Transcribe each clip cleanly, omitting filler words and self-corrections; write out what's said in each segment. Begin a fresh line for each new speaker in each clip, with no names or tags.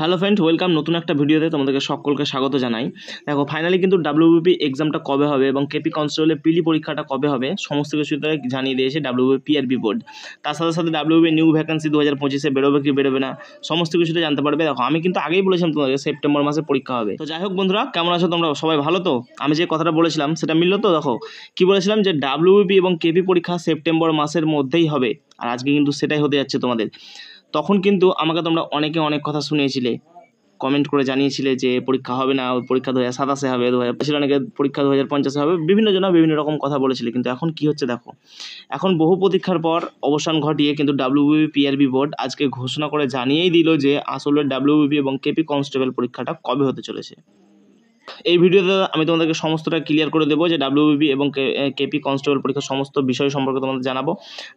Hello friend, welcome নতুন একটা ভিডিওতে তোমাদেরকে সকলকে স্বাগত জানাই। দেখো, ফাইনালি কিন্তু ডাব্লিউবিপি এক্সামটা কবে হবে এবং কেপি কনস্টেবলের পিলি পরীক্ষাটা কবে হবে সমস্ত কিছু তারা জানিয়ে দিয়েছে ডাব্লিউবিপি পিআরবি বোর্ড। তার সাথে সাথে ডাব্লিউবিপি নিউ ভ্যাকেন্সি 2025-এ বেরোবে কি বেরোবে না সমস্ত কিছুটা জানতে পারবে। দেখো, আমি কিন্তু আগেই বলেছিলাম তোমাদেরকে সেপ্টেম্বর মাসে পরীক্ষা হবে। তো যাই হোক বন্ধুরা, কেমন আছো তোমরা? সবাই ভালো তো? আমি যে কথাটা বলেছিলাম সেটা মিললো তো? দেখো, কি বলেছিলাম যে ডাব্লিউবিপি এবং কেপি পরীক্ষা সেপ্টেম্বর মাসের মধ্যেই হবে, আর আজকে কিন্তু সেটাই হতে যাচ্ছে তোমাদের। তখন কিন্তু আমাকে তোমরা অনেকে অনেক কথা শুনিয়েছিলে, কমেন্ট করে জানিয়েছিলে যে পরীক্ষা হবে না, পরীক্ষা 2027-এ হবে, 2025 অনেকে পরীক্ষা 2050-এ হবে, বিভিন্ন জন বিভিন্ন রকম কথা বলেছিলে। কিন্তু এখন কি হচ্ছে দেখো, এখন বহু প্রতীক্ষার পর অবসান ঘটিয়ে কিন্তু ডাব্লিউবিপি পিআরবি বোর্ড আজকে ঘোষণা করে জানিয়েই দিল যে আসলে ডাব্লিউবিপি এবং কেপি কনস্টেবল পরীক্ষাটা কবে হতে চলেছে। এই ভিডিওতে আমি তোমাদেরকে সমস্তটা ক্লিয়ার করে দেবো যে ডাব্লিউবিপি এবং কেপি কনস্টেবল পরীক্ষার সমস্ত বিষয় সম্পর্কে তোমাদের জানাবো।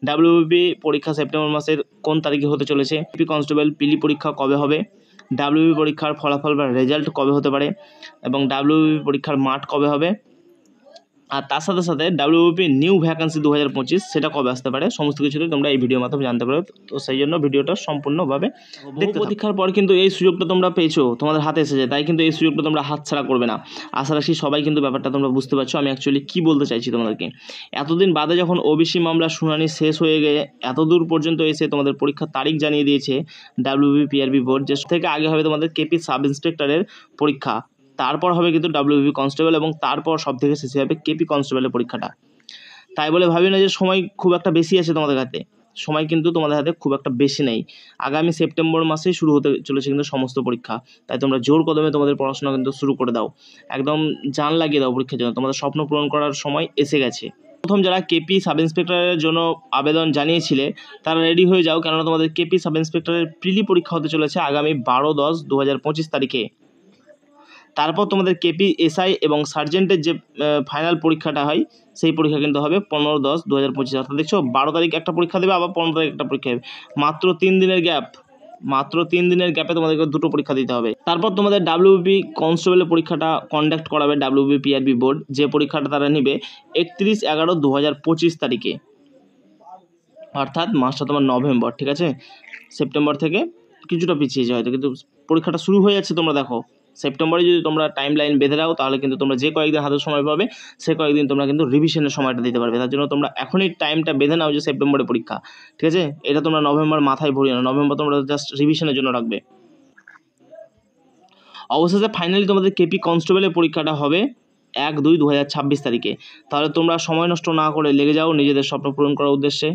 ডাব্লিউবিপি পরীক্ষা সেপ্টেম্বর মাসের কোন তারিখে হতে চলেছে, কেপি কনস্টেবল পিলি পরীক্ষা কবে হবে, ডাব্লিউবিপি পরীক্ষার ফলাফল বা রেজাল্ট কবে হতে পারে, এবং ডাব্লিউবিপি পরীক্ষার মাঠ কবে হবে, আর তার সাথে সাথে ডাব্লিউবিপি নিউ ভ্যাকেন্সি 2025 সেটা কবে আসতে পারে, সমস্ত কিছুই তোমরা এই ভিডিওর মাধ্যমে জানতে পারবে। তো সেই জন্য ভিডিওটা সম্পূর্ণভাবে দেখতে। পরীক্ষার পর কিন্তু এই সুযোগটা তোমরা পেয়েছো, তোমাদের হাতে এসেছে, তাই কিন্তু এই সুযোগটা তোমরা হাতছাড়া করবে না। আশা রাখি সবাই কিন্তু ব্যাপারটা তোমরা বুঝতে পারছো আমি অ্যাকচুয়ালি কী বলতে চাইছি তোমাদেরকে। এতদিন বাদে যখন ওবিসি মামলার শুনানি শেষ হয়ে গিয়ে এত দূর পর্যন্ত এসে তোমাদের পরীক্ষার তারিখ জানিয়ে দিয়েছে ডাব্লিউবিপি পিআরবি বোর্ড, যে থেকে আগে হবে তোমাদের কেপি সাব ইন্সপেক্টরের পরীক্ষা, তারপর হবে কিন্তু ডাব্লিউবিপি কনস্টেবল, এবং তারপর সব থেকে শেষে হবে কেপি কনস্টেবলের পরীক্ষাটা। তাই বলে ভাবি না যে সময় খুব একটা বেশি আছে তোমাদের হাতে, সময় কিন্তু তোমাদের হাতে খুব একটা বেশি নেই। আগামী সেপ্টেম্বর মাসেই শুরু হতে চলেছে কিন্তু সমস্ত পরীক্ষা। তাই তোমরা জোর কদমে তোমাদের পড়াশোনা কিন্তু শুরু করে দাও, একদম জান লাগিয়ে দাও পরীক্ষার জন্য। তোমাদের স্বপ্ন পূরণ করার সময় এসে গেছে। প্রথম যারা কেপি সাব ইন্সপেক্টরের জন্য আবেদন জানিয়েছিলে তারা রেডি হয়ে যাও, কেননা তোমাদের কেপি সাব ইন্সপেক্টরের প্রিলি পরীক্ষা হতে চলেছে আগামী 12/10/2025 তারিখে। তারপর তোমাদের কেপি এসআই এবং সার্জেন্টের যে ফাইনাল পরীক্ষাটা হয় সেই পরীক্ষা কিন্তু হবে 15/10/2025। অর্থাৎ দেখছো 12 তারিখ একটা পরীক্ষা দেবে, আবার 15 তারিখ একটা পরীক্ষা হবে। মাত্র 3 দিনের গ্যাপ, মাত্র 3 দিনের গ্যাপে তোমাদেরকে দুটো পরীক্ষা দিতে হবে। তারপর তোমাদের ডাব্লিউবিপি কনস্টেবলের পরীক্ষাটা কন্ডাক্ট করাবে ডাব্লিউবিপি পিআরবি বোর্ড, যে পরীক্ষাটা তারা নেবে 31/11/2025 তারিখে, অর্থাৎ মাসটা তোমার নভেম্বর। ঠিক আছে, সেপ্টেম্বর থেকে কিছুটা পিছিয়েছে হয়তো, কিন্তু পরীক্ষাটা শুরু হয়ে যাচ্ছে। তোমরা দেখো, সেপ্টেম্বরে যদি তোমরা টাইম লাইন বেঁধে দাও তাহলে কিন্তু তোমরা যে কয়েকদিন হাতে সময় পাবে সে কয়েকদিন তোমরা কিন্তু রিভিশনের সময়টা দিতে পারবে। তার জন্য তোমরা এখনই টাইমটা বেঁধে নাও যে সেপ্টেম্বরে পরীক্ষা। ঠিক আছে, এটা তোমরা নভেম্বর মাথায় ভরিও না, নভেম্বর তোমরা জাস্ট রিভিশনের জন্য রাখবে। অবশেষে ফাইনালি তোমাদের কেপি কনস্টেবলের পরীক্ষাটা হবে 1/2/2026 তারিখে। তাহলে তোমরা সময় নষ্ট না করে লেগে যাও নিজেদের স্বপ্ন পূরণ করার উদ্দেশ্যে।